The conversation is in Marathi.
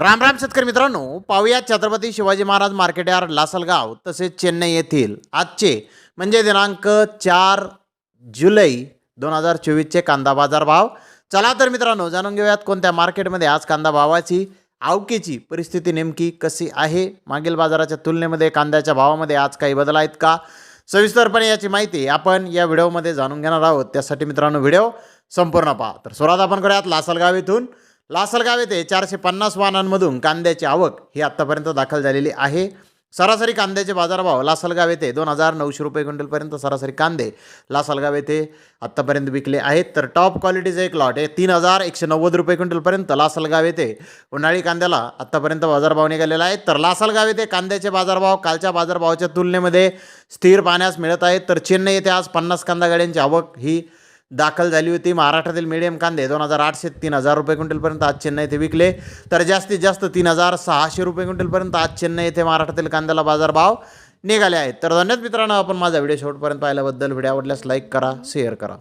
राम राम शेतकरी मित्रांनो, पाहूया छत्रपती शिवाजी महाराज मार्केट यार्ड लासलगाव तसेच चेन्नई येथील आजचे म्हणजे दिनांक 4 जुलै 2024चे कांदा बाजार भाव. चला तर मित्रांनो, जाणून घेऊयात कोणत्या मार्केटमध्ये आज कांदा भावाची आवकेची परिस्थिती नेमकी कशी आहे. मागील बाजाराच्या तुलनेमध्ये कांद्याच्या भावामध्ये आज काही बदल आहेत का, सविस्तरपणे याची माहिती आपण या व्हिडिओमध्ये जाणून घेणार आहोत. त्यासाठी मित्रांनो व्हिडिओ संपूर्ण पहा. तर सुरुवात आपण करूयात लासलगाव येथून. लासलगाव येथे 450 वाहनांमधून कांद्याची आवक ही आत्तापर्यंत दाखल झालेली आहे. सरासरी कांद्याचे बाजारभाव लासलगाव येथे 2900 रुपये क्विंटलपर्यंत सरासरी कांदे लासलगाव येथे आत्तापर्यंत विकले आहेत. तर टॉप क्वालिटीचे एक लॉट आहे 3190 रुपये क्विंटलपर्यंत लासलगाव येथे उन्हाळी कांद्याला आत्तापर्यंत बाजारभाव निघालेला आहे. तर लासलगाव येथे कांद्याचे बाजारभाव कालच्या बाजारभावाच्या तुलनेमध्ये स्थिर पाहण्यास मिळत आहेत. तर चेन्नई येथे आज 50 कांदा गाड्यांची आवक ही दाखल झाली होती. महाराष्ट्रातील मीडियम कांदे 2800 ते 3000 रुपये क्विंटलपर्यंत आज चेन्नई येथे विकले. तर जास्तीत जास्त 3600 रुपये क्विंटलपर्यंत आज चेन्नई येथे महाराष्ट्रातील कांद्याला बाजारभाव निघाले आहेत. तर धन्यवाद मित्रांनो, आपण माझा व्हिडिओ शेवटपर्यंत पाहिल्याबद्दल. व्हिडिओ आवडल्यास लाईक करा, शेअर करा.